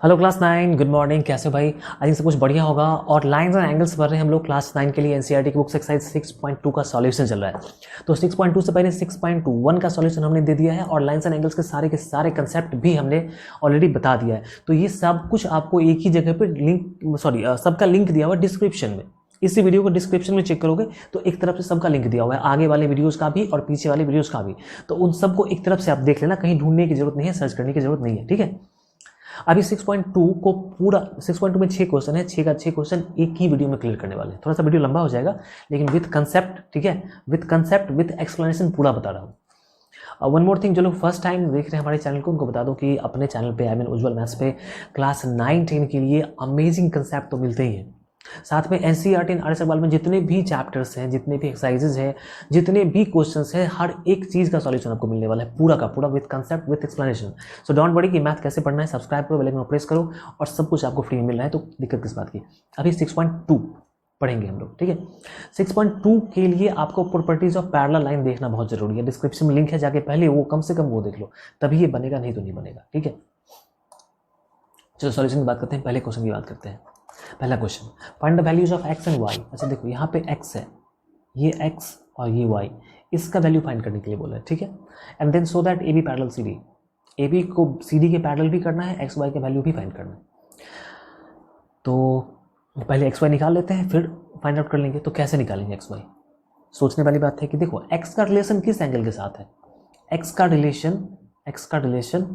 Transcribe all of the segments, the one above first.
Hello class 9, good morning. कैसे हो भाई? आई थिंक सब कुछ बढ़िया होगा। और लाइंस एंड एंगल्स पढ़ रहे हैं हम लोग क्लास 9 के लिए। एनसीईआरटी की बुक एक्सरसाइज 6.2 का सॉल्यूशन चल रहा है। तो 6.2 से पहले 6.1 का सॉल्यूशन हमने दे दिया है और लाइंस एंड एंगल्स के सारे कंसेप्ट भी हमने ऑलरेडी बता दिया है। तो ये सब कुछ आपको एक ही जगह पर सबका लिंक दिया हुआ है डिस्क्रिप्शन में। इसी वीडियो को डिस्क्रिप्शन में चेक करोगे तो एक तरफ से सबका लिंक दिया हुआ है, आगे वाले वीडियोस का भी और पीछे वाले वीडियोस का भी। तो उन सबको एक तरफ से आप देख लेना, कहीं ढूंढने की जरूरत नहीं है, सर्च करने की जरूरत नहीं है, ठीक है। अभी 6.2 को पूरा 6.2 में 6 क्वेश्चन है, 6 का 6 क्वेश्चन एक ही वीडियो में क्लियर करने वाले हैं। थोड़ा सा वीडियो लंबा हो जाएगा लेकिन विद कंसेप्ट, ठीक है, विद कंसेप्ट विद एक्सप्लेनेशन पूरा बता रहा हूँ। वन मोर थिंग, जो लोग फर्स्ट टाइम देख रहे हैं हमारे चैनल को, उनको बता दो कि अपने चैनल पे उज्ज्वल मैथ्स पे क्लास 9-10 के लिए अमेजिंग कंसेप्ट तो मिलते ही हैं। साथ में एनसीईआरटी एंड आरएस अग्रवाल में जितने भी चैप्टर्स हैं, जितने भी एक्सरसाइजेज हैं, जितने भी क्वेश्चंस हैं, हर एक चीज़ का सॉल्यूशन आपको मिलने वाला है, पूरा का पूरा with concept with explanation. So don't worry कि मैथ कैसे पढ़ना है, सब्सक्राइब करो, बेल आइकन प्रेस करो और सब कुछ आपको फ्री में मिल रहा है, तो दिक्कत किस बात की। अभी 6.2 पढ़ेंगे हम लोग, ठीक है। 6.2 के लिए आपको प्रॉपर्टीज ऑफ पैरेलल लाइन देखना बहुत जरूरी है। डिस्क्रिप्शन में लिंक है, जाके पहले वो कम से कम वो देख लो, तभी ये बनेगा, नहीं तो नहीं बनेगा, ठीक है। चलो सॉल्यूशन की बात करते हैं, पहले क्वेश्चन की बात करते हैं। पहला question, find the values of x and y. अच्छा देखो, यहाँ पे एक्स है, ये एक्स और ये वाई, इसका वैल्यू फाइंड करने के लिए बोला है, ठीक है। And then so that A B parallel C D, A B को सी डी के पैरेलल भी करना है, एक्स वाई का वैल्यू भी फाइंड करना है। तो पहले एक्स वाई निकाल लेते हैं, फिर फाइंड आउट कर लेंगे। तो कैसे निकालेंगे एक्स वाई? सोचने वाली बात है कि देखो एक्स का रिलेशन किस एंगल के साथ है। एक्स का रिलेशन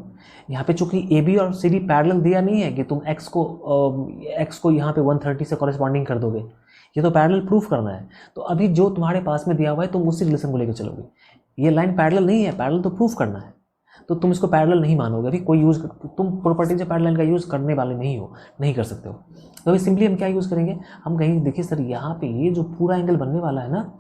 यहाँ पे चूंकि ए बी और सी डी पैरेलल दिया नहीं है कि तुम एक्स को यहाँ पे 130 से कॉरेस्पॉन्डिंग कर दोगे, ये तो पैरेलल प्रूफ करना है। तो अभी जो तुम्हारे पास में दिया हुआ है तुम उसी रिलेशन को लेकर चलोगे। ये लाइन पैरेलल नहीं है, पैरेलल तो प्रूफ करना है, तो तुम इसको पैरेलल नहीं मानोगे। अभी कोई यूज़, तुम प्रॉपर्टीज ऑफ पैरेलल का यूज़ करने वाले नहीं हो, नहीं कर सकते हो। तो अभी सिंपली हम क्या यूज़ करेंगे, हम कहेंगे देखिए सर, यहाँ पे ये जो पूरा एंगल बनने वाला है ना,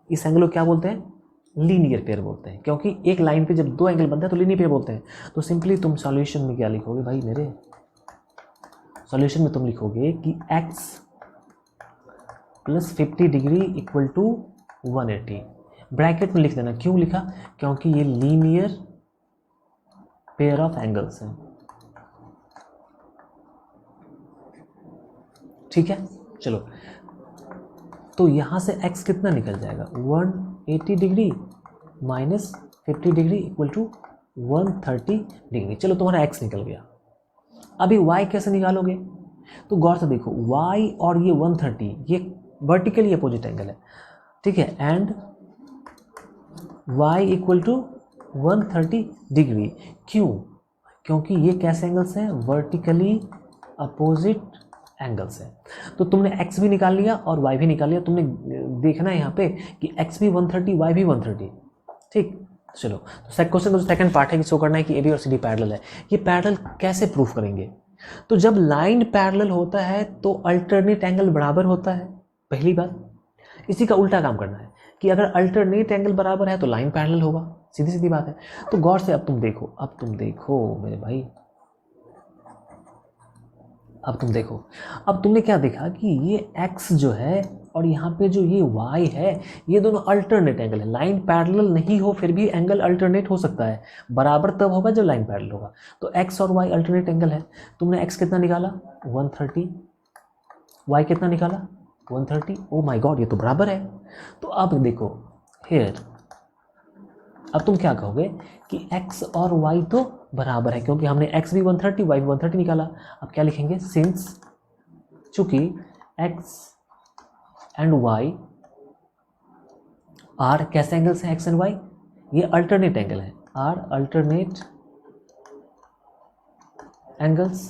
इस एंगल को क्या बोलते हैं? लीनियर पेयर बोलते हैं, क्योंकि एक लाइन पे जब दो एंगल बनते हैं तो लीनियर पेयर बोलते हैं। तो सिंपली तुम सॉल्यूशन में क्या लिखोगे भाई मेरे? सॉल्यूशन में तुम लिखोगे कि x plus 50 degree equal to 180। Bracket में लिख देना। क्यों लिखा? क्योंकि ये लीनियर पेयर ऑफ एंगल्स हैं, ठीक है। चलो, तो यहां से x कितना निकल जाएगा? 180 degree minus 50 degree equal to 130 degree. चलो, तुम्हारा x निकल गया। अभी y कैसे निकालोगे? तो गौर से देखो, y और ये 130 ये वर्टिकली अपोजिट एंगल है, ठीक है। And y equal to 130 degree. क्यों? क्योंकि ये कैसे एंगल्स हैं? वर्टिकली अपोजिट एंगल्स है। तो तुमने x भी निकाल लिया और y भी निकाल लिया। तुमने देखना है यहाँ पे कि x भी 130, y भी 130, ठीक। चलो, तो क्वेश्चन का जो सेकंड पार्ट है कि शो करना है कि ए बी और सी डी पैरेलल है। ये पैरेलल कैसे प्रूफ करेंगे? तो जब लाइन पैरेलल होता है तो अल्टरनेट एंगल बराबर होता है, पहली बात। इसी का उल्टा काम करना है कि अगर अल्टरनेट एंगल बराबर है तो लाइन पैरेलल होगा, सीधी सीधी बात है। तो गौर से अब तुम देखो मेरे भाई, अब तुमने क्या देखा कि ये x जो है और यहाँ पे जो ये y है, ये दोनों अल्टरनेट एंगल है। लाइन पैरेलल नहीं हो फिर भी एंगल अल्टरनेट हो सकता है, बराबर तब होगा जब लाइन पैरेलल होगा। तो x और y अल्टरनेट एंगल है। तुमने x कितना निकाला? 130, y कितना निकाला? 130। ओ माय गॉड, ये तो बराबर है। तो अब देखो हियर, अब तुम क्या कहोगे कि x और y तो बराबर है, क्योंकि हमने x भी 130 y भी 130 निकाला। अब क्या लिखेंगे? सिंस चूंकि x एंड y आर कैसे एंगल्स हैं? x एंड y ये अल्टरनेट एंगल है, आर अल्टरनेट एंगल्स।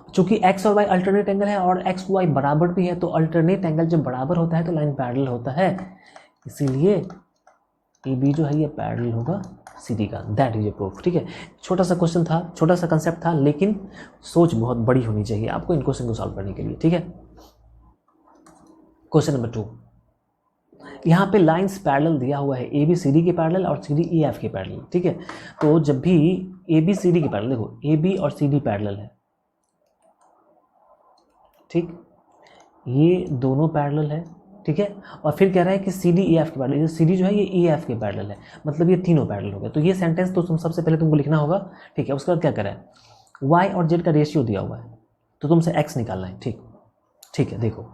चूंकि x और y अल्टरनेट एंगल है और x y बराबर भी है, तो अल्टरनेट एंगल जब बराबर होता है तो लाइन पैरेलल होता है, इसीलिए ए बी जो है ये पैरेलल होगा सी डी का। दैट इज ए प्रूफ, ठीक है। छोटा सा क्वेश्चन था, छोटा सा कंसेप्ट था, लेकिन सोच बहुत बड़ी होनी चाहिए आपको इन क्वेश्चन को सॉल्व करने के लिए, ठीक है। क्वेश्चन नंबर 2, यहाँ पे लाइंस पैरेलल दिया हुआ है, ए बी सी डी के पैरेलल और सी डी ई एफ के पैरेलल, ठीक है। तो जब भी ए बी सी डी के पैरेलल, देखो ए बी और सी डी पैरेलल है, ठीक, ये दोनों पैरेलल है, ठीक है। और फिर कह रहा है कि सी डी ई एफ के पैरेलल, सी डी जो है ये ई एफ के पैरेलल है, मतलब ये तीनों पैरेलल हो गए। तो ये सेंटेंस तो तुम सबसे पहले तुमको लिखना होगा, ठीक है। उसके बाद क्या करा है, वाई और जेड का रेशियो दिया हुआ है तो तुमसे एक्स निकालना है, ठीक है। देखो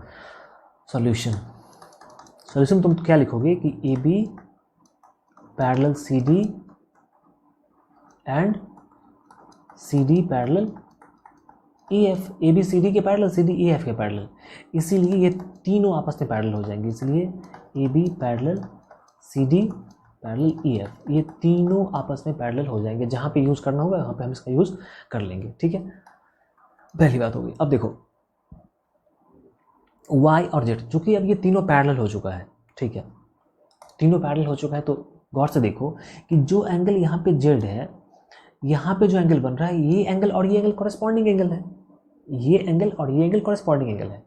सॉल्यूशन तुम क्या लिखोगे कि A B parallel C D and C D parallel E F, A B C D के parallel, C D E F के पैरेलल, इसीलिए ये तीनों आपस में पैरेलल हो जाएंगे, इसलिए A B parallel C D parallel E F, ये तीनों आपस में पैरेलल हो जाएंगे। जहाँ पे यूज़ करना होगा वहाँ पे हम इसका यूज़ कर लेंगे, ठीक है। पहली बात होगी। अब देखो y और z, चूँकि अब ये तीनों पैरेलल हो चुका है, ठीक है, तीनों पैरेलल हो चुका है, तो गौर से देखो कि जो एंगल यहाँ पे z है, यहाँ पे जो एंगल बन रहा है, ये एंगल और ये एंगल कॉरेस्पॉन्डिंग एंगल है, ये एंगल और ये एंगल कॉरेस्पॉन्डिंग एंगल है।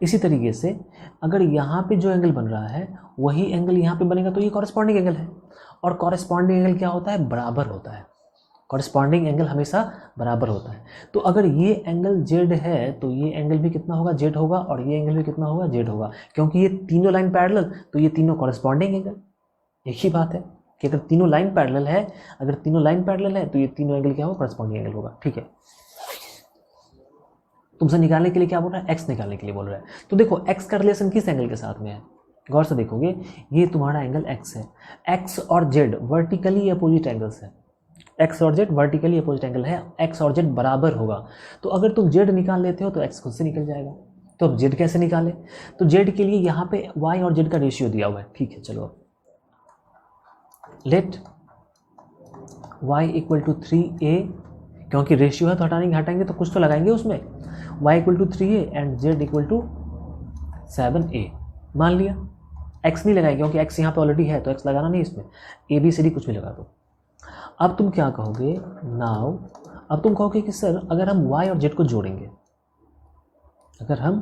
इसी तरीके से अगर यहाँ पे जो एंगल बन रहा है वही एंगल यहाँ पे बनेगा तो ये कॉरेस्पॉन्डिंग एंगल है। और कॉरेस्पॉन्डिंग एंगल क्या होता है, बराबर होता है। कॉरेस्पॉन्डिंग एंगल हमेशा बराबर होता है। तो अगर ये एंगल जेड है तो ये एंगल भी कितना होगा, जेड होगा, और ये एंगल भी कितना होगा, जेड होगा, क्योंकि ये तीनों लाइन पैरेलल, तो ये तीनों कॉरेस्पॉन्डिंग एंगल। एक ही बात है कि अगर तीनों लाइन पैरेलल है, अगर तीनों लाइन पैरेलल है तो ये तीनों एंगल क्या होगा, कॉरेस्पॉन्डिंग एंगल होगा, ठीक है। तुमसे निकालने के लिए क्या बोल रहा है, एक्स निकालने के लिए बोल रहा है। तो देखो एक्स का रिलेशन किस एंगल के साथ में है, गौर से देखोगे, ये तुम्हारा एंगल एक्स है। एक्स और जेड वर्टिकली अपोजिट एंगल्स है, एक्स और जेड वर्टिकली अपोजिट एंगल है, एक्स और जेड बराबर होगा। तो अगर तुम जेड निकाल लेते हो तो एक्स खुद से निकल जाएगा। तो अब जेड कैसे निकाले, तो जेड के लिए यहाँ पे वाई और जेड का रेशियो दिया हुआ है, ठीक है। चलो late Y equal to 3a, क्योंकि रेशियो है तो हटाएंगे तो कुछ तो लगाएंगे उसमें, y equal to 3a and z equal to 7a। मान लिया, x नहीं लगाएंगे क्योंकि x यहाँ पे ऑलरेडी है, तो x लगाना नहीं इसमें, a b c d कुछ भी लगा दो। अब तुम क्या कहोगे, नाउ अब तुम कहोगे कि सर अगर हम y और z को जोड़ेंगे, अगर हम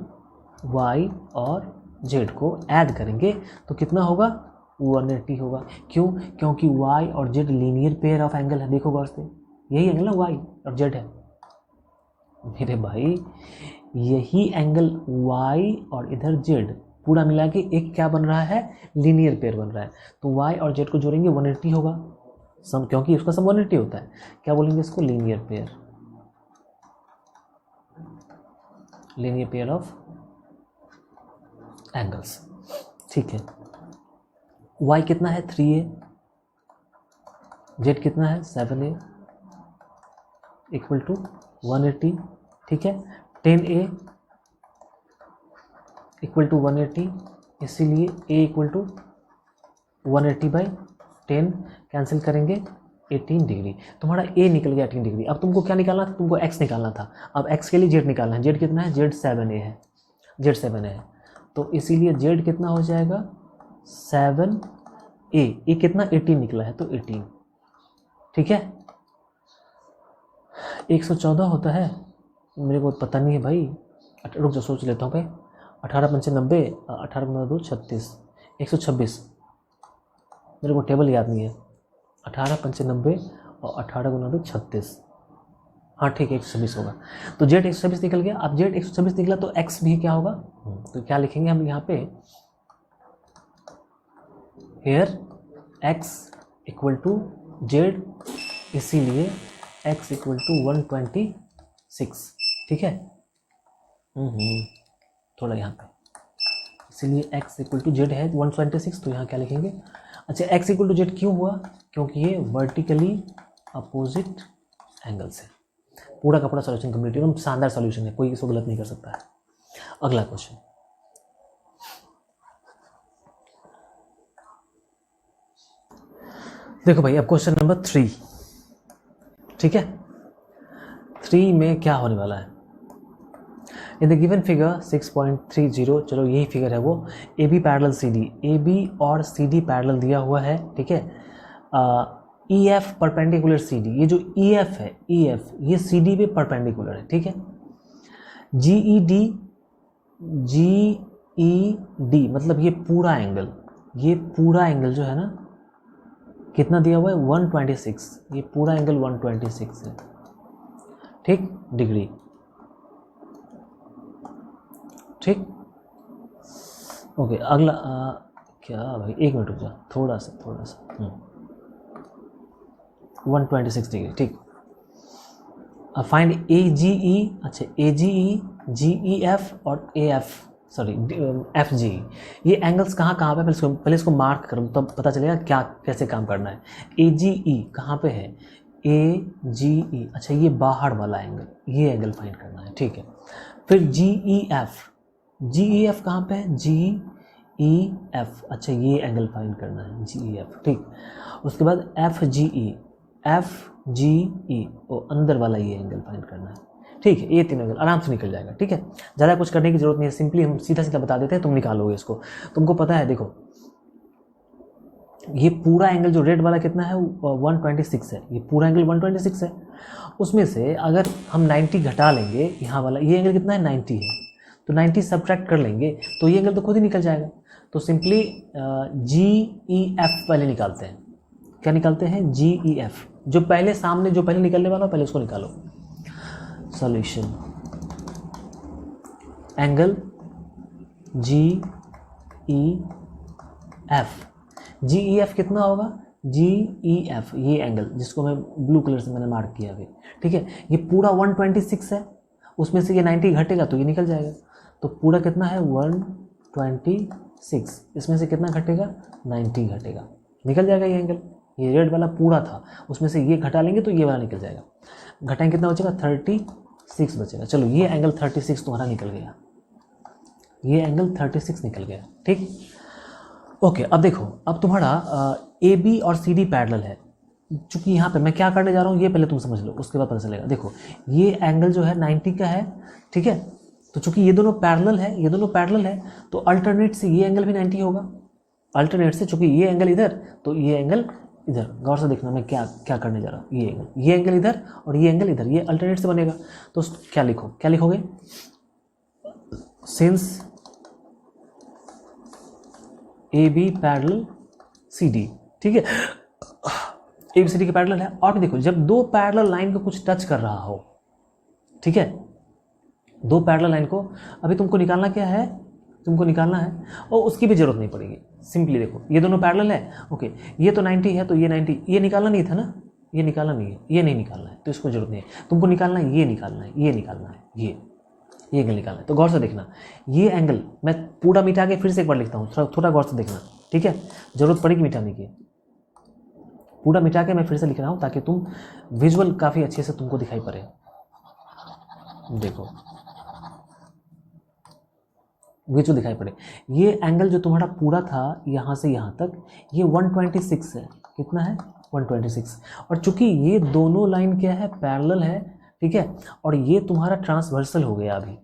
y और z को ऐड करेंगे तो कितना होगा, 180 होगा। क्यों, क्योंकि y और z linear pair of angle है। देखो गौर से, यही एंगल ना y और z है मेरे भाई, यही एंगल y और इधर z पूरा मिला के एक क्या बन रहा है, लीनियर पेयर बन रहा है। तो y और z को जोड़ेंगे 180 होगा सम, क्योंकि उसका सम 180 होता है। क्या बोलेंगे इसको, linear pair, linear pair of angles, ठीक है। y कितना है 3a, z कितना है 7a इक्वल टू 180, ठीक है। 10a इक्वल टू 180, इसीलिए a equal to 180 by 10 cancel करेंगे 18 डिग्री। तुम्हारा a निकल गया 18 डिग्री। अब तुमको क्या निकालना था, तुमको x निकालना था। अब x के लिए z निकालना है, z कितना है, z 7a है, z 7a है, तो इसीलिए z कितना हो जाएगा 7a, ये कितना 18 निकला है तो 18, ठीक है। 114 होता है, मेरे को पता नहीं है भाई, रुक जा सोच लेता हूँ भाई। 18 पंचे 90, 18 गुना 2 36, 126, मेरे को टेबल याद नहीं है। 18 पंचे 90 और 18 गुना 2 36, हाँ ठीक है 126 होगा। तो जेड 126 निकल गया। अब जेड 126 निकला तो एक्स भी क्या होगा, तो क्या लिखेंगे हम यहाँ पे, here x equal to z, इसीलिए x इक्वल टू 126, ठीक है। थोड़ा यहाँ पे, इसीलिए x इक्वल टू जेड है 126, तो यहाँ क्या लिखेंगे, अच्छा x इक्वल टू जेड क्यों हुआ, क्योंकि ये वर्टिकली अपोजिट एंगल से। पूरा का पूरा सॉल्यूशन कंप्लीट, एकदम शानदार सॉल्यूशन है, कोई इसको गलत नहीं कर सकता है। अगला क्वेश्चन, देखो भाई, अब क्वेश्चन नंबर 3, ठीक है। 3 में क्या होने वाला है, इन द गिवन फिगर 6.30, चलो यही फिगर है वो, A B parallel C D, A B और सी डी पैरेलल दिया हुआ है, ठीक है। E F perpendicular C D, ये जो ई एफ है, ई एफ ये सी डी पे परपेंडिकुलर है, ठीक है। जी ई डी मतलब ये पूरा एंगल जो है ना, कितना दिया हुआ है 126, ये पूरा एंगल 126 है, ठीक, डिग्री, ठीक। ओके अगला क्या भाई, एक मिनट रुक जा, थोड़ा सा 126 डिग्री, ठीक। अब फाइंड ए जी ई, अच्छा ए जी ई, जी ई एफ और A F, sorry F G. ये एंगल्स कहाँ कहाँ पे, पहले इसको मार्क करो तब पता चलेगा क्या कैसे काम करना है। ए जी ई कहाँ पे है, ए जी ई, अच्छा ये बाहर वाला एंगल, ये एंगल फाइंड करना है, ठीक है। फिर जी E F, G E F कहाँ पे है, जी ई एफ, अच्छा ये एंगल फाइंड करना है, जी ई एफ, ठीक। उसके बाद F G E, F G ई, वो अंदर वाला ये एंगल फाइंड करना है, ठीक है। ये तीन एंगल आराम से निकल जाएगा, ठीक है। ज़्यादा कुछ करने की जरूरत नहीं है, सिंपली हम सीधा सीधा बता देते हैं, तुम निकालोगे इसको। तुमको पता है, देखो ये पूरा एंगल जो रेड वाला कितना है, 126 है, ये पूरा एंगल 126 है। उसमें से अगर हम 90 घटा लेंगे, यहाँ वाला ये एंगल कितना है, 90 है, तो 90 सब्ट्रैक्ट कर लेंगे तो ये एंगल तो खुद ही निकल जाएगा। तो सिंपली जी ई एफ पहले निकालते हैं। क्या निकालते हैं, जी ई एफ, जो पहले सामने जो पहले निकलने वाला पहले उसको निकालो। Solution, angle G E F, G E F कितना होगा, जी ई एफ, ये एंगल जिसको मैं ब्लू कलर से मैंने मार्क किया अभी, ठीक है। ये पूरा 126 है, उसमें से ये 90 घटेगा तो ये निकल जाएगा। तो पूरा कितना है, 126, इसमें से कितना घटेगा, 90 घटेगा, निकल जाएगा ये एंगल। ये रेड वाला पूरा था, उसमें से ये घटा लेंगे तो ये वाला निकल जाएगा। घटाएंगे कितना बचेगा, 36 बचेगा। चलो ये एंगल 36 तुम्हारा निकल गया, ये एंगल 36 निकल गया, ठीक। ओके अब देखो, अब तुम्हारा ए बी और सी डी पैरेलल है। चूंकि यहाँ पे मैं क्या करने जा रहा हूँ ये पहले तुम समझ लो, उसके बाद पता चलेगा। देखो ये एंगल जो है 90 का है, ठीक है। तो चूंकि ये दोनों पैरेलल है, ये दोनों पैरेलल है, तो अल्टरनेट से ये एंगल भी 90 होगा। अल्टरनेट से, चूंकि ये एंगल इधर तो ये एंगल इधर। गौर से देखना मैं क्या क्या करने जा रहा हूँ। ये एंगल इधर और ये एंगल इधर, ये अल्टरनेट से बनेगा। तो क्या लिखोगे, since A B parallel C D, ठीक है। ए बी सी डी के पैरेलल है। और भी देखो, जब दो पैरेलल लाइन को कुछ टच कर रहा हो, ठीक है, दो पैरेलल लाइन को, अभी तुमको निकालना क्या है, तुमको निकालना है, और उसकी भी जरूरत नहीं पड़ेगी। सिंपली देखो ये दोनों पैरेलल है, ओके, ये तो 90 है तो ये 90, ये निकालना नहीं था ना, ये निकालना नहीं है, ये नहीं निकालना है, तो इसको जरूरत नहीं है। तुमको निकालना है, ये निकालना है, ये निकालना है, ये एंगल निकालना है। तो गौर से देखना, ये एंगल मैं पूरा मिटा के फिर से एक बार लिखता हूँ, थोड़ा गौर से देखना, ठीक है। जरूरत पड़ेगी मिटाने की, पूरा मिटा के मैं फिर से लिख रहा हूँ ताकि तुम विजुअल काफ़ी अच्छे से तुमको दिखाई पड़े। देखो विजुअल दिखाई पड़े। ये एंगल जो तुम्हारा पूरा था यहाँ से यहाँ तक, ये 126 है। कितना है, 126। और चूंकि ये दोनों लाइन क्या है, पैरेलल है, ठीक है। और ये तुम्हारा ट्रांसवर्सल हो गया। अभी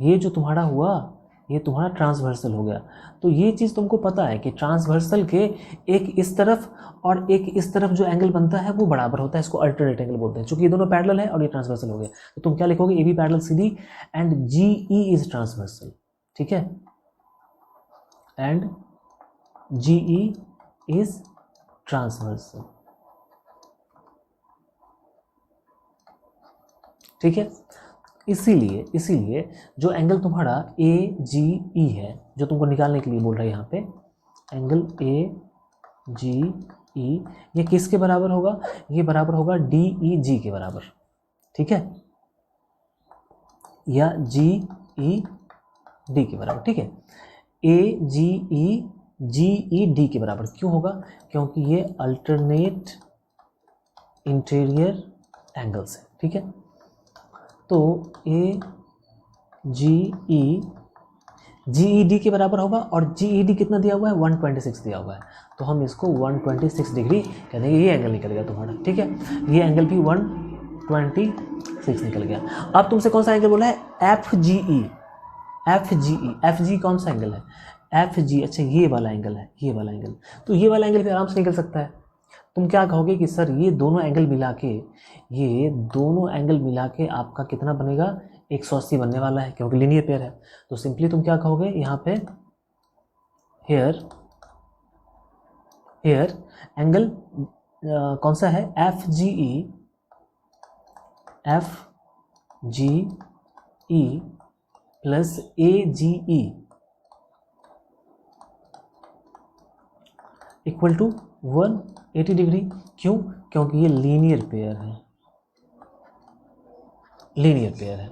ये जो तुम्हारा हुआ, ये तुम्हारा ट्रांसवर्सल हो गया। तो ये चीज़ तुमको पता है कि ट्रांसवर्सल के एक इस तरफ और एक इस तरफ जो एंगल बनता है वो बराबर होता है, इसको अल्टरनेट एंगल बोलते हैं। चूंकि ये दोनों पैरेलल है और ये ट्रांसवर्सल हो गया, तो तुम क्या लिखोगे, A B parallel C D and G E is transversal, ठीक है, and G E is transversal, ठीक है। इसीलिए जो एंगल तुम्हारा ए जी ई है, जो तुमको निकालने के लिए बोल रहा है यहाँ पे, एंगल ए जी ई, ये किसके बराबर होगा, ये बराबर होगा डी ई जी के बराबर, ठीक है, या जी ई डी के बराबर, ठीक है। ए जी ई डी के बराबर क्यों होगा, क्योंकि ये अल्टरनेट इंटीरियर एंगल्स है, ठीक है। तो ए जी ई डी के बराबर होगा, और जी ई डी कितना दिया हुआ है, 126 दिया हुआ है। तो हम इसको 126 डिग्री कह देंगे, ये एंगल निकल गया तुम्हारा, ठीक है। ये एंगल भी 126 निकल गया। अब तुमसे कौन सा एंगल बोला है, एफ जी ई कौन सा एंगल है, एफ जी, अच्छा ये वाला एंगल है, ये वाला एंगल। तो ये वाला एंगल भी आराम से निकल सकता है। तुम क्या कहोगे कि सर ये दोनों एंगल मिला के आपका कितना बनेगा, 180 बनने वाला है, क्योंकि लीनियर पेयर है। तो सिंपली तुम क्या कहोगे यहाँ पे, हेयर एंगल कौन सा है, F G E plus A G E equal to 180 degree. क्यों? क्योंकि ये लीनियर पेयर है, लीनियर पेयर है।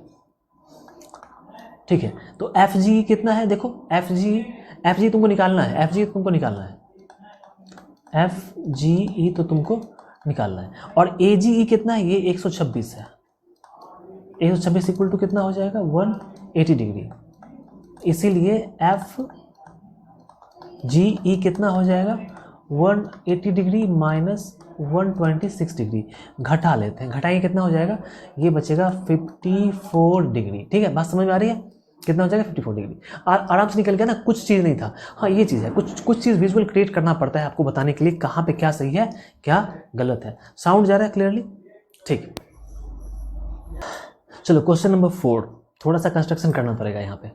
ठीक है, तो एफ जी कितना है? देखो एफ जी तुमको निकालना है, एफ जी तुमको निकालना है, एफ जी ई तो तुमको निकालना है। और ए जी ई कितना है? ये 126 है। 126 इक्वल टू कितना हो जाएगा? 180 डिग्री। इसीलिए एफ जी ई कितना हो जाएगा? 180 डिग्री माइनस 126 डिग्री। घटा लेते हैं, घटाएंगे कितना हो जाएगा? ये बचेगा 54 डिग्री। ठीक है, बात समझ में आ रही है? कितना हो जाएगा? 54 डिग्री। आराम से निकल गया ना, कुछ चीज़ नहीं था। हाँ ये चीज़ है, कुछ चीज़ विजुअल क्रिएट करना पड़ता है आपको बताने के लिए कहाँ पे क्या सही है क्या गलत है। साउंड जा रहा है क्लियरली? ठीक, चलो क्वेश्चन नंबर 4, थोड़ा सा कंस्ट्रक्शन करना पड़ेगा यहाँ पे।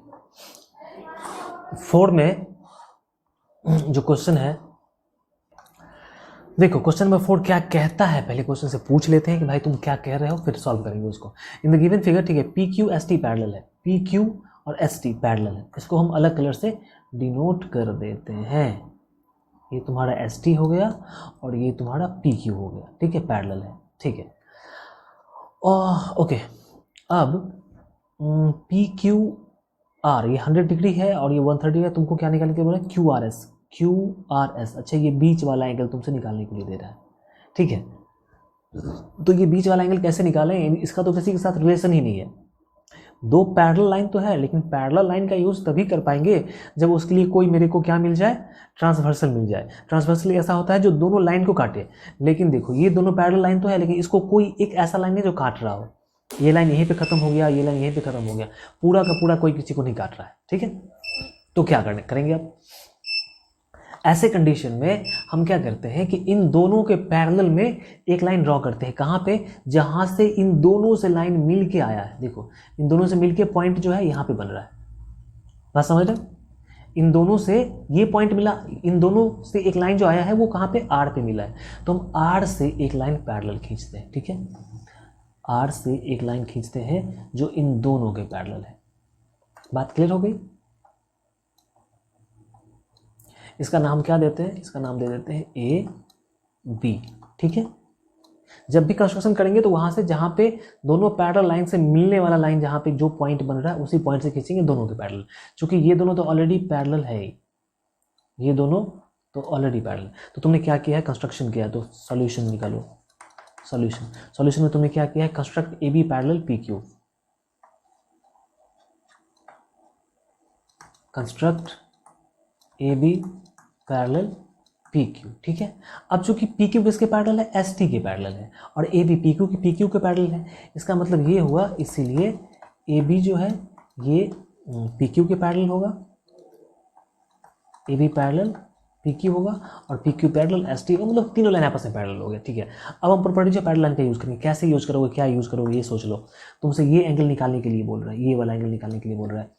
4 में जो क्वेश्चन है, देखो क्वेश्चन नंबर 4 क्या कहता है, पहले क्वेश्चन से पूछ लेते हैं कि भाई तुम क्या कह रहे हो, फिर सॉल्व करेंगे उसको। इन द गिवन फिगर, ठीक है, P Q S T parallel है, पी क्यू और एस टी पैरेलल है। इसको हम अलग कलर से डिनोट कर देते हैं। ये तुम्हारा एस टी हो गया और ये तुम्हारा पी क्यू हो गया। ठीक है, पैरेलल है। ठीक है, ओके, अब पी क्यू आर ये 100 डिग्री है और ये 130 है। तुमको क्या निकालने के लिए बोला? Q R S, Q R S. अच्छा, ये बीच वाला एंगल तुमसे निकालने के लिए दे रहा है। ठीक है, तो ये बीच वाला एंगल कैसे निकालें? इसका तो किसी के साथ रिलेशन ही नहीं है। दो पैरेलल लाइन तो है, लेकिन पैरेलल लाइन का यूज़ तभी कर पाएंगे जब उसके लिए कोई मेरे को क्या मिल जाए? ट्रांसवर्सल मिल जाए। ट्रांसवर्सल ऐसा होता है जो दोनों लाइन को काटे। लेकिन देखो ये दोनों पैरेलल लाइन तो है, लेकिन इसको कोई एक ऐसा लाइन है जो काट रहा हो। ये लाइन यहीं पे खत्म हो गया, ये लाइन यहीं पे खत्म हो गया, पूरा का पूरा कोई किसी को नहीं काट रहा है। ठीक है, तो क्या करेंगे अब? ऐसे कंडीशन में हम क्या करते हैं कि इन दोनों के पैरेलल में एक लाइन ड्रॉ करते हैं। कहाँ पे? जहां से इन दोनों से लाइन मिल के आया है। देखो इन दोनों से मिल के पॉइंट जो है यहाँ पे बन रहा है। बात समझ रहे? इन दोनों से ये पॉइंट मिला, इन दोनों से एक लाइन जो आया है वो कहाँ पे? आर पे मिला है। तो हम आर से एक लाइन पैरेलल खींचते हैं। ठीक है, आर से एक लाइन खींचते हैं जो इन दोनों के पैरेलल है। बात क्लियर हो गई? इसका नाम क्या देते हैं? इसका नाम दे देते हैं ए बी। ठीक है, जब भी कंस्ट्रक्शन करेंगे तो वहां से जहां पे दोनों पैरेलल लाइन से मिलने वाला लाइन जहां पे जो पॉइंट बन रहा है उसी पॉइंट से खींचेंगे दोनों के पैरेलल। क्योंकि ये दोनों तो ऑलरेडी पैरेलल है, ये दोनों तो ऑलरेडी पैरेलल। तो तुमने क्या किया है? कंस्ट्रक्शन किया है, तो सॉल्यूशन निकालो। सॉल्यूशन में तुमने क्या किया है? Construct A B parallel P Q, construct A B parallel P Q. ठीक है, अब चूंकि पी क्यू किसके पैरेलल है? एस टी के पैरेलल है, और ए बी पी क्यू के पैरेलल है। इसका मतलब ये हुआ, इसीलिए ए बी जो है ये पी क्यू के पैरेलल होगा, A B parallel P Q होगा, और P Q parallel S T, मतलब तीनों लाइन आपस में पैरेलल हो गया। ठीक है, अब हम प्रॉपर्टी जो पैरेलल लाइन का यूज़ करेंगे, कैसे यूज़ करोगे, क्या यूज़ करोगे, ये सोच लो। तुमसे ये एंगल निकालने के लिए बोल रहा है, ये वाला एंगल निकालने के लिए बोल रहा है।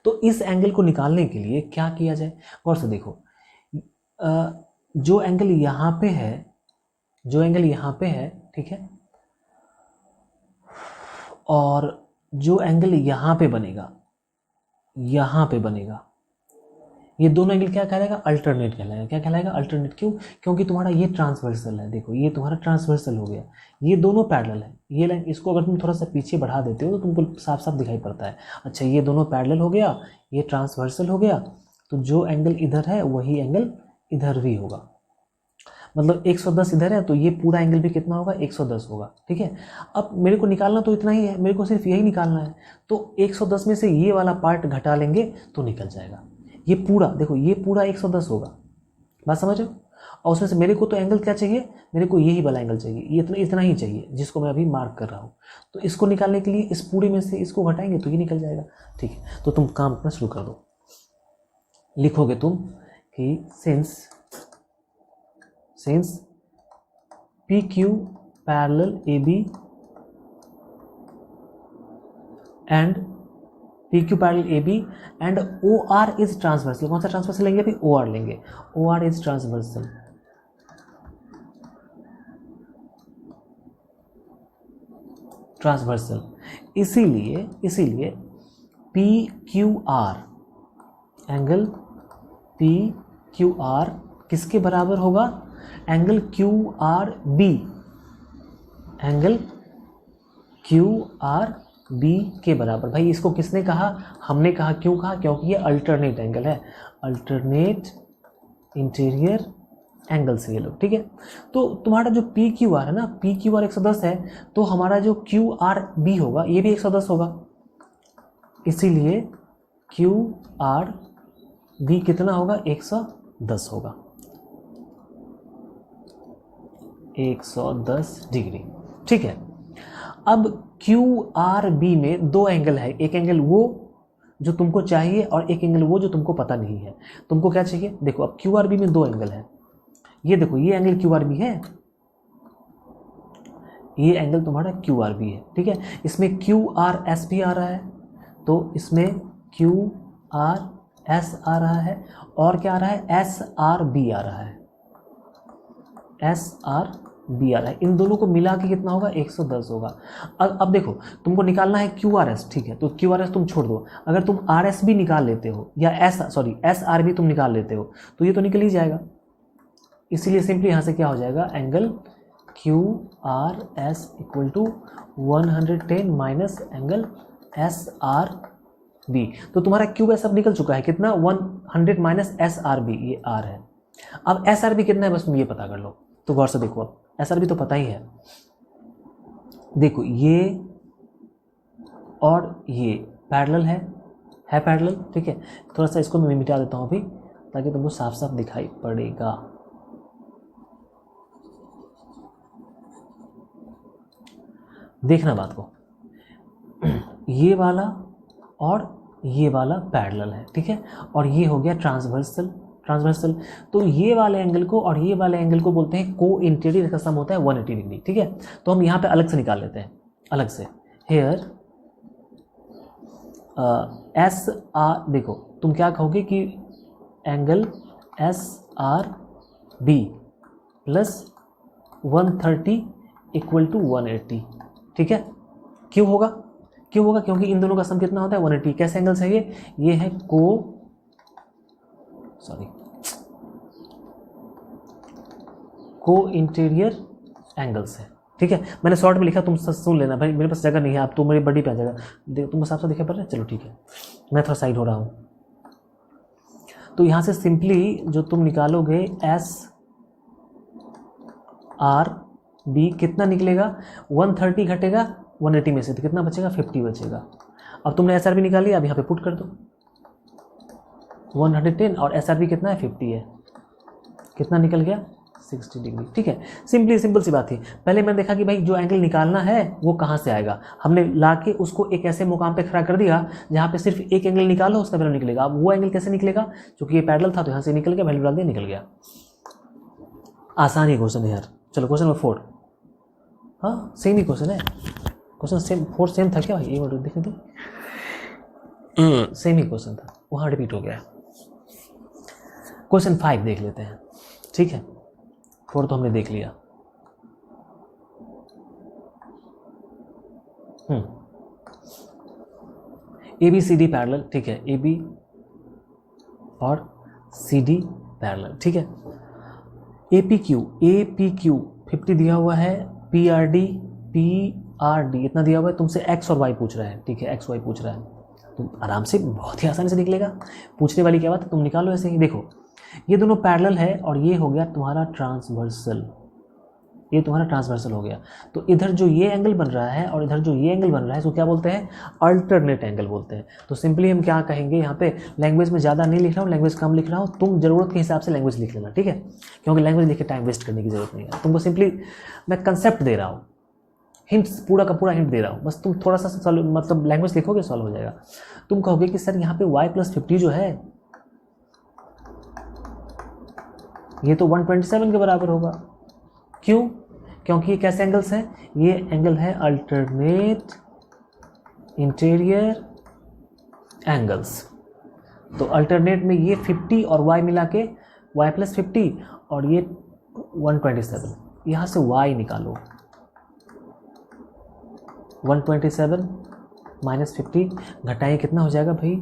तो इस एंगल को निकालने के लिए क्या किया जाए? गौर से देखो, जो एंगल यहाँ पे है, जो एंगल यहाँ पे है, ठीक है, और जो एंगल यहाँ पे बनेगा, यहाँ पे बनेगा, ये दोनों एंगल क्या कहलाएगा? अल्टरनेट कहलाएगा। क्या कहलाएगा? अल्टरनेट। क्यों? क्योंकि तुम्हारा ये ट्रांसवर्सल है। देखो ये तुम्हारा ट्रांसवर्सल हो गया, ये दोनों पैरेलल है। ये लाइन, इसको अगर तुम थोड़ा सा पीछे बढ़ा देते हो तो तुमको साफ साफ दिखाई पड़ता है। अच्छा, ये दोनों पैरेलल हो गया, ये ट्रांसवर्सल हो गया, तो जो एंगल इधर है वही एंगल इधर भी होगा। मतलब 110 इधर है तो ये पूरा एंगल भी कितना होगा? 110 होगा। ठीक है, अब मेरे को निकालना तो इतना ही है, मेरे को सिर्फ यही निकालना है। तो 110 में से ये वाला पार्ट घटा लेंगे तो निकल जाएगा। ये पूरा देखो, ये पूरा 110 होगा। बात समझ रहे हो? और उसमें से मेरे को तो एंगल क्या चाहिए? मेरे को यही वाला एंगल चाहिए, ये इतना ही चाहिए जिसको मैं अभी मार्क कर रहा हूँ। तो इसको निकालने के लिए इस पूरे में से इसको घटाएंगे तो ये निकल जाएगा। ठीक है, तो तुम काम अपना शुरू कर दो। लिखोगे तुम कि since PQ parallel AB and PQ parallel AB and OR is transversal। कौन सा ट्रांसवर्सल लेंगे? अभी OR लेंगे। OR is transversal। इसीलिए PQR एंगल PQR किसके बराबर होगा? Angle Q R B, angle Q R B के बराबर। भाई इसको किसने कहा? हमने कहा। क्यों कहा? क्योंकि ये अल्टरनेट एंगल है, अल्टरनेट इंटीरियर एंगल से ये लोग, ठीक है। तो तुम्हारा जो पी क्यू आर है ना, पी क्यू आर 110 है, तो हमारा जो क्यू आर बी होगा ये भी 110 होगा, इसीलिए क्यू आर बी कितना होगा? 110 होगा, 110 डिग्री, ठीक है। अब क्यू आर बी में दो एंगल है, एक एंगल वो जो तुमको चाहिए और एक एंगल वो जो तुमको पता नहीं है। तुमको क्या चाहिए? देखो अब क्यू आर बी में दो एंगल है, ये देखो ये एंगल क्यू आर बी है, ये एंगल तुम्हारा क्यू आर बी है, ठीक है। इसमें क्यू आर एस भी आ रहा है, तो इसमें क्यू आर एस आ रहा है, और क्या आ रहा है? एस आर बी आ रहा है, एस आर बी आ रहा है। इन दोनों को मिला के कितना होगा? 110 होगा। अब देखो तुमको निकालना है क्यू आर एस, ठीक है, तो क्यू आर एस तुम छोड़ दो। अगर तुम आर एस भी निकाल लेते हो या एस आर भी तुम निकाल लेते हो तो ये तो निकल ही जाएगा। इसीलिए सिंपली यहाँ से क्या हो जाएगा? Angle Q R S equal to 110 minus angle S R B. तो तुम्हारा क्यू एस अब निकल चुका है, कितना? 100 माइनस एस आर बी, ये आर है। अब एस आर बी कितना है बस तुम ये पता कर लो। तो गौर से देखो, अब एस आर बी तो पता ही है, देखो ये और ये पैरेलल है पैरेलल, ठीक है। थोड़ा सा इसको मैं मिटा देता हूँ अभी ताकि तुमको साफ साफ दिखाई पड़ेगा। देखना बात को, ये वाला और ये वाला पैरेलल है, ठीक है, और ये हो गया ट्रांसवर्सल। तो ये वाले एंगल को और ये वाले एंगल को बोलते हैं को इंटीरियर, का सम होता है 180 डिग्री, ठीक है। तो हम यहाँ पे अलग से निकाल लेते हैं, अलग से। हेयर एस आर, देखो तुम क्या कहोगे कि angle S R B plus 130 equal to 180, ठीक है। क्यों होगा? क्योंकि इन दोनों का सम कितना होता है? 180। कैसे एंगल्स है ये है को इंटीरियर एंगल्स है, ठीक है। मैंने शॉर्ट में लिखा, तुम सुन लेना भाई, मेरे पास जगह नहीं है, आप तो मेरी बड़ी पे आ जाएगा। देखो तुमको साफ साफ दिखा पड़ रहा है, चलो ठीक है, मैं थोड़ा साइड हो रहा हूँ। तो यहाँ से सिंपली जो तुम निकालोगे एस आर बी कितना निकलेगा? 130 घटेगा 180 में से, तो कितना बचेगा? 50 बचेगा। अब तुमने एस आर बी निकाली, अब यहाँ पे पुट कर दो 110, और एस आर बी कितना है? 50 है, कितना निकल गया? 60 डिग्री, ठीक है। सिंपल सी बात थी। पहले मैंने देखा कि भाई जो एंगल निकालना है वो कहाँ से आएगा, हमने ला के उसको एक ऐसे मुकाम पे खड़ा कर दिया जहाँ पे सिर्फ एक एंगल निकालो, उसका वैल्यू निकलेगा। अब वो एंगल कैसे निकलेगा? क्योंकि ये पैरेलल था तो यहाँ से निकल गया, वैल्यू डाल दिया, निकल गया। आसान ही क्वेश्चन है यार। चलो क्वेश्चन नंबर 4, हाँ सेम ही क्वेश्चन है, क्वेश्चन सेम 4 सेम था क्या भाई? एक मिनट देखने दो, सेम ही क्वेश्चन था, वहाँ रिपीट हो गया। क्वेश्चन 5 देख लेते हैं, ठीक है। 4 तो हमने देख लिया। A B C D parallel, ठीक है, ए बी और सी डी पैरेलल, ठीक है। ए पी क्यू 50 दिया हुआ है, पी आर डी इतना दिया हुआ है। तुमसे एक्स और वाई पूछ रहा है, ठीक है, एक्स वाई पूछ रहा है, तुम आराम से बहुत ही आसानी से निकलेगा। पूछने वाली क्या बात है, तुम निकालो ऐसे ही। देखो ये दोनों पैरेलल है और ये हो गया तुम्हारा ट्रांसवर्सल, ये तुम्हारा ट्रांसवर्सल हो गया। तो इधर जो ये एंगल बन रहा है और इधर जो ये एंगल बन रहा है इसको क्या बोलते हैं? अल्टरनेट एंगल बोलते हैं। तो सिंपली हम क्या कहेंगे, यहाँ पे लैंग्वेज में ज़्यादा नहीं लिख रहा हूँ, लैंग्वेज कम लिख रहा हूँ, तुम ज़रूरत के हिसाब से लैंग्वेज लिख लेना, ठीक है, क्योंकि लैंग्वेज लिख के टाइम वेस्ट करने की ज़रूरत नहीं है। तुमको सिंपली मैं कंसेप्ट दे रहा हूँ, हिंट्स पूरा का पूरा हिंट दे रहा हूँ, बस तुम थोड़ा सा मतलब लैंग्वेज लिखोगे सॉल्व हो जाएगा। तुम कहोगे कि सर यहाँ पे y + 50 जो है ये तो 127 के बराबर होगा। क्यों? क्योंकि ये कैसे एंगल्स हैं? ये एंगल है अल्टरनेट इंटीरियर एंगल्स। तो अल्टरनेट में ये 50 और y मिला के y + 50 और ये 127, यहाँ से y निकालो, 127 - 50 घटाएं कितना हो जाएगा भाई?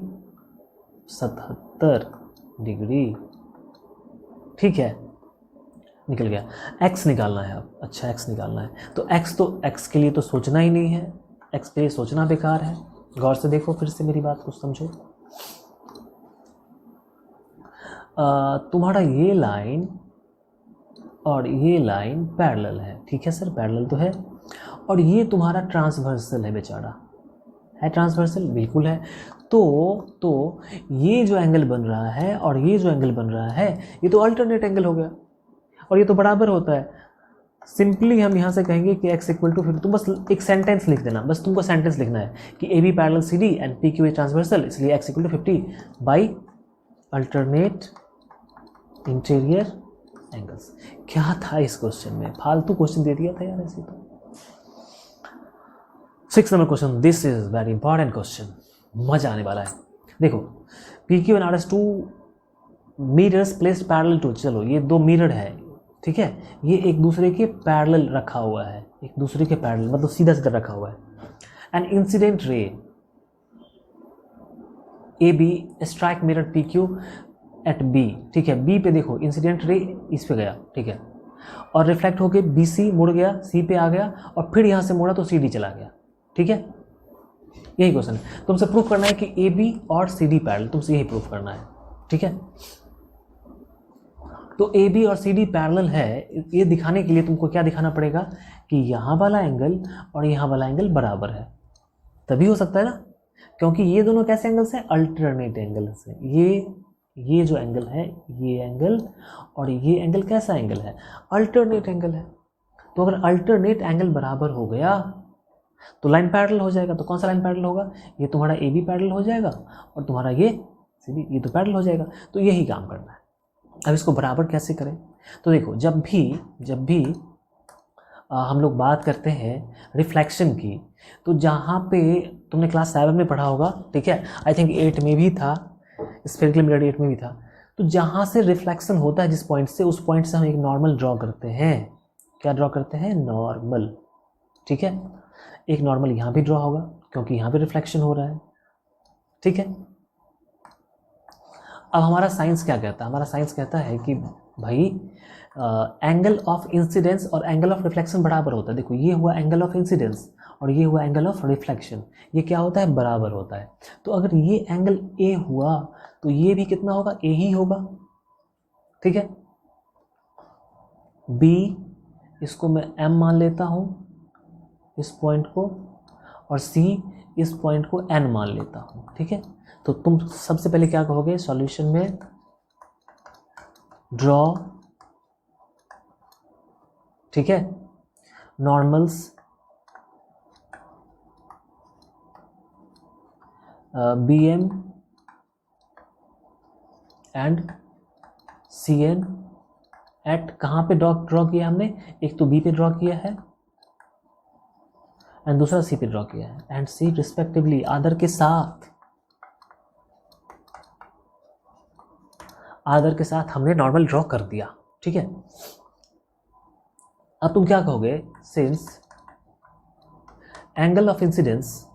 77 डिग्री। ठीक है, निकल गया। x निकालना है अब। अच्छा, x निकालना है तो x के लिए तो सोचना ही नहीं है, x के लिए सोचना बेकार है। गौर से देखो, फिर से मेरी बात को समझो। तुम्हारा ये लाइन और ये लाइन पैरेलल है, ठीक है सर, पैरेलल तो है। और ये तुम्हारा ट्रांसवर्सल है बेचारा, है ट्रांसवर्सल, बिल्कुल है। तो ये जो एंगल बन रहा है और ये जो एंगल बन रहा है, ये तो अल्टरनेट एंगल हो गया और ये तो बराबर होता है। सिंपली हम यहाँ से कहेंगे कि x इक्वल टू, फिर तुम बस एक सेंटेंस लिख देना, बस तुमको सेंटेंस लिखना है कि A B parallel C D and P Q is transversal, इसलिए x equal to 50 by alternate interior angles. क्या था इस क्वेश्चन में? फालतू क्वेश्चन दे दिया था यार ऐसे तो। 6 number question, this is very important question, मजा आने वाला है। देखो, P Q and R S 2 mirrors placed parallel to, चलो ये दो मिरर है, ठीक है, ये एक दूसरे के पैरेलल रखा हुआ है, एक दूसरे के पैरेलल मतलब सीधा सीधा रखा हुआ है। An incident ray A B strike mirror P Q at B, ठीक है, बी पे देखो इंसिडेंट रे इस पे गया, ठीक है, और रिफ्लेक्ट होके बी सी मुड़ गया, सी पे आ गया और फिर यहाँ से मुड़ा तो सी डी चला गया, ठीक है। यही क्वेश्चन है, तुमसे प्रूफ करना है कि ए बी और सी डी पैरेलल, तुमसे यही प्रूफ करना है, ठीक है। तो ए बी और सी डी पैरेलल है, ये दिखाने के लिए तुमको क्या दिखाना पड़ेगा कि यहाँ वाला एंगल और यहाँ वाला एंगल बराबर है, तभी हो सकता है ना, क्योंकि ये दोनों कैसे एंगल्स हैं? अल्टरनेट एंगल्स हैं। ये जो एंगल है, ये एंगल और ये एंगल कैसा एंगल है? अल्टरनेट एंगल है। तो अगर अल्टरनेट एंगल बराबर हो गया तो लाइन पैरेलल हो जाएगा। तो कौन सा लाइन पैरेलल होगा? ये तुम्हारा ए बी पैरेलल हो जाएगा और तुम्हारा ये सी डी, ये तो पैरेलल हो जाएगा। तो यही काम करना है। अब इसको बराबर कैसे करें? तो देखो, जब भी हम लोग बात करते हैं रिफ्लेक्शन की, तो जहाँ पे तुमने क्लास 7 में पढ़ा होगा, ठीक है, आई थिंक 8 में भी था, स्फेरिकल मिरर 8 में भी था, तो जहाँ से रिफ्लेक्शन होता है जिस पॉइंट से, उस पॉइंट से हम एक नॉर्मल ड्रॉ करते हैं। क्या ड्रॉ करते हैं? नॉर्मल, ठीक है। एक नॉर्मल यहाँ भी ड्रॉ होगा क्योंकि यहाँ पे रिफ्लेक्शन हो रहा है, ठीक है। अब हमारा साइंस क्या कहता है? हमारा साइंस कहता है कि भाई एंगल ऑफ इंसिडेंस और एंगल ऑफ रिफ्लेक्शन बराबर होता है। देखो, ये हुआ एंगल ऑफ इंसिडेंस और ये हुआ एंगल ऑफ रिफ्लेक्शन, ये क्या होता है? बराबर होता है। तो अगर ये एंगल ए हुआ तो ये भी कितना होगा? ए ही होगा, ठीक है। बी, इसको मैं एम मान लेता हूँ इस पॉइंट को, और सी इस पॉइंट को एन मान लेता हूँ, ठीक है। तो तुम सबसे पहले क्या कहोगे सॉल्यूशन में? ड्रॉ, ठीक है, normals B M and C N at, कहाँ पे ड्रॉ किया हमने? एक तो बी पे ड्रॉ किया है एंड दूसरा सी पे ड्रॉ किया है, एंड सी रिस्पेक्टिवली, आदर के साथ हमने नॉर्मल ड्रॉ कर दिया, ठीक है। अब तुम क्या कहोगे? Since angle of incidence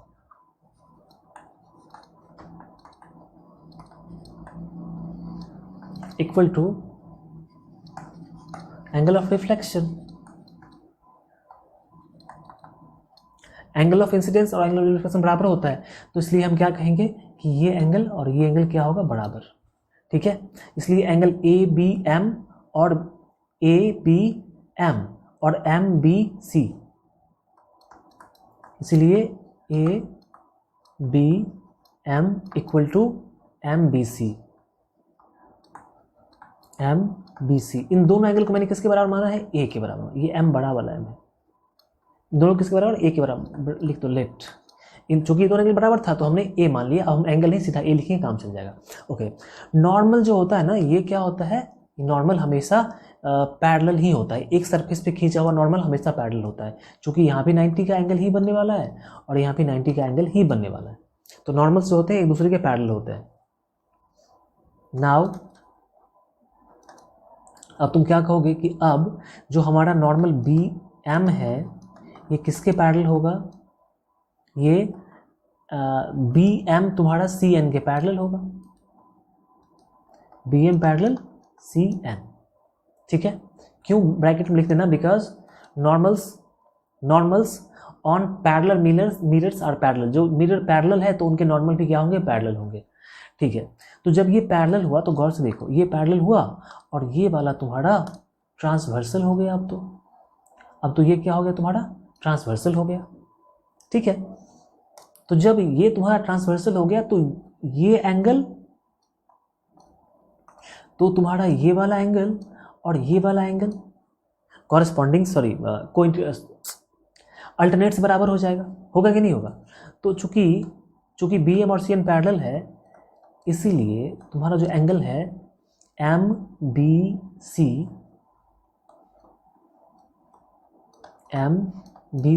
equal to angle of reflection, angle of incidence और एंगल ऑफ रिफ्लेक्शन बराबर होता है, तो इसलिए हम क्या कहेंगे कि ये एंगल और ये एंगल क्या होगा? बराबर, ठीक है। इसलिए एंगल ए बी एम और एम बी सी, इसलिए A B M equal to M B C, इन दोनों एंगल को मैंने किसके बराबर माना है? ए के बराबर। ये एम बड़ा वाला है, दोनों किसके बराबर? ए के बराबर। लिख दो लेट, इन चूंकि दोनों एंगल बराबर था तो हमने ए मान लिया, अब हम एंगल नहीं सीधा ए लिखेंगे, काम चल जाएगा। ओके, नॉर्मल जो होता है ना, ये क्या होता है? नॉर्मल हमेशा पैरेलल ही होता है, एक सरफेस पे खींचा हुआ नॉर्मल हमेशा पैरेलल होता है, चूंकि यहाँ पे 90 का एंगल ही बनने वाला है और यहाँ पे 90 का एंगल ही बनने वाला है, तो नॉर्मल्स जो होते हैं एक दूसरे के पैरेलल होते हैं। नाउ अब तुम क्या कहोगे कि अब जो हमारा नॉर्मल बी एम है, ये किसके पैरेलल होगा? ये बी एम तुम्हारा सी एन के पैरेलल होगा, B M parallel C N, ठीक है, क्यों ब्रैकेट में लिख देना, because normals on parallel mirrors are parallel, जो मिरर पैरेलल है तो उनके नॉर्मल भी क्या होंगे, पैरेलल होंगे। ठीक है, तो जब ये पैरेलल हुआ तो गौर से देखो, ये पैरेलल हुआ और ये वाला तुम्हारा ट्रांसवर्सल हो गया। अब तो ये क्या हो गया, तुम्हारा ट्रांसवर्सल हो गया। ठीक है, तो जब ये तुम्हारा ट्रांसवर्सल हो गया तो ये एंगल, तो तुम्हारा ये वाला एंगल और ये वाला एंगल कॉरेस्पॉन्डिंग अल्टरनेट्स बराबर हो जाएगा, होगा कि नहीं होगा। तो चूंकि बी एम और सी एन पैरेलल है, इसीलिए तुम्हारा जो एंगल है एम बी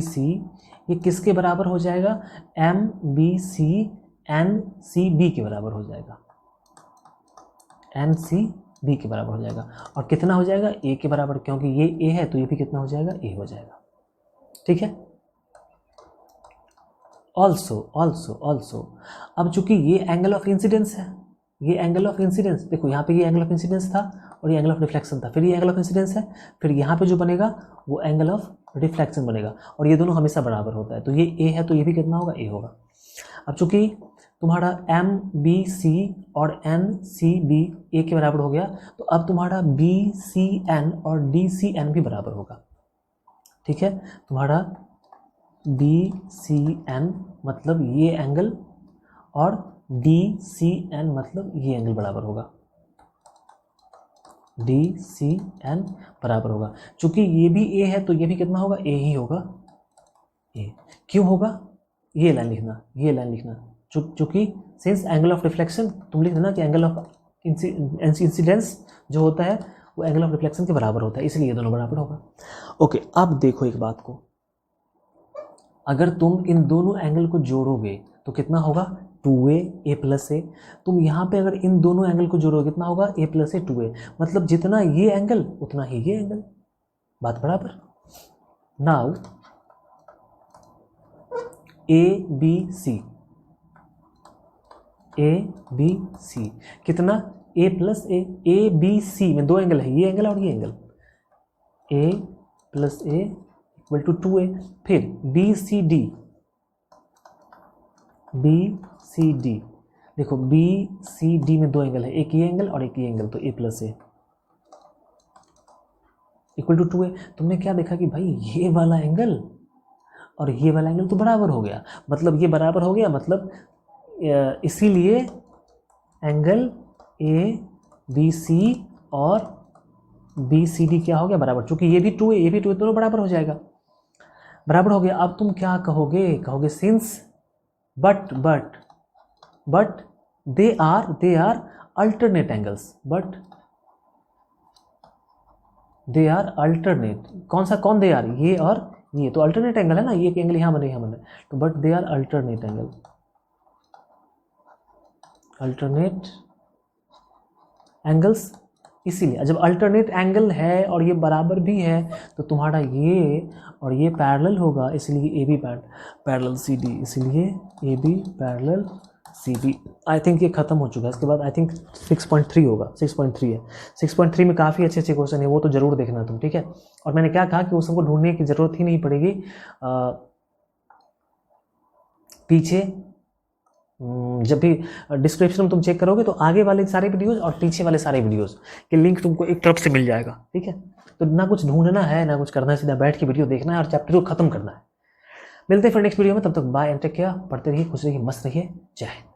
सी ये किसके बराबर हो जाएगा, M B C N C B के बराबर हो जाएगा, एन सी बी के बराबर हो जाएगा। और कितना हो जाएगा, ए के बराबर, क्योंकि ये ए है तो ये भी कितना हो जाएगा, ए हो जाएगा। ठीक है, ऑल्सो अब चूंकि ये एंगल ऑफ इंसिडेंस है, ये एंगल ऑफ इंसिडेंस, देखो यहाँ पे ये एंगल ऑफ इंसिडेंस था और ये एंगल ऑफ रिफ्लेक्शन था, फिर ये एंगल ऑफ इंसिडेंस है, फिर यहाँ पे जो बनेगा वो एंगल ऑफ रिफ्लेक्शन बनेगा, और ये दोनों हमेशा बराबर होता है। तो ये ए है तो ये भी कितना होगा, ए होगा। अब चूंकि तुम्हारा एम बी सी और एन सी बी ए के बराबर हो गया, तो अब तुम्हारा बी सी एन और डी सी एन भी बराबर होगा। ठीक है, तुम्हारा बी सी एन मतलब ये एंगल और डी सी एन मतलब ये एंगल बराबर होगा, डी सी एन बराबर होगा। चूंकि ये भी ए है तो ये भी कितना होगा, ए ही होगा, ए। क्यों होगा, ये लाइन लिखना, चूंकि सिंस एंगल ऑफ रिफ्लेक्शन, तुम लिख देना कि एंगल ऑफ इंसिडेंस जो होता है वो एंगल ऑफ रिफ्लेक्शन के बराबर होता है, इसलिए ये दोनों बराबर होगा। ओके, अब देखो एक बात को, अगर तुम इन दोनों एंगल को जोड़ोगे तो कितना होगा, 2a a प्लस ए। तुम यहाँ पे अगर इन दोनों एंगल को जोड़ोगे कितना होगा, a प्लस ए 2a, मतलब जितना ये एंगल उतना ही ये एंगल, बात बराबर। नाउ ए बी सी कितना, a plus A B C में दो एंगल है, ये एंगल और ये angle, a plus a equal to 2a। फिर बी सी डी, देखो बी सी डी में दो एंगल है, एक ये एंगल और एक ये एंगल, तो a plus a equal to 2a। तुमने क्या देखा कि भाई ये वाला एंगल और ये वाला एंगल तो बराबर हो गया, मतलब ये बराबर हो गया, मतलब इसीलिए एंगल ए बी सी और बी सी डी क्या हो गया, बराबर। चूंकि ये भी 2a ये भी 2a, दोनों बराबर हो जाएगा, बराबर हो गया। अब तुम क्या कहोगे since but they are alternate angles, but they are alternate, कौन दे आर, ये और ये तो अल्टरनेट एंगल है ना, ये एक एंगल यहाँ बने तो but they are alternate angles. इसीलिए जब अल्टरनेट एंगल है और ये बराबर भी है तो तुम्हारा ये और ये पैरेलल होगा, इसलिए A B parallel C D, इसलिए A B parallel C D. I think ये खत्म हो चुका है। इसके बाद आई थिंक 6.3 होगा, 6.3 है। 6.3 में काफ़ी अच्छे क्वेश्चन है, वो तो ज़रूर देखना तुम, ठीक है। और मैंने क्या कहा कि उस सबको ढूंढने की ज़रूरत ही नहीं पड़ेगी, पीछे जब भी डिस्क्रिप्शन में तुम चेक करोगे तो आगे वाले सारे वीडियोस और पीछे वाले सारे वीडियोस के लिंक तुमको एक तरफ से मिल जाएगा, ठीक है। तो ना कुछ ढूंढना है ना कुछ करना है, सीधा बैठ के वीडियो देखना है और चैप्टर को खत्म करना है। मिलते हैं फिर नेक्स्ट वीडियो में, तब तक बाय एंड टेक केयर, पढ़ते रहिए, खुश रहिए, मस्त रहिए, जय हिंद।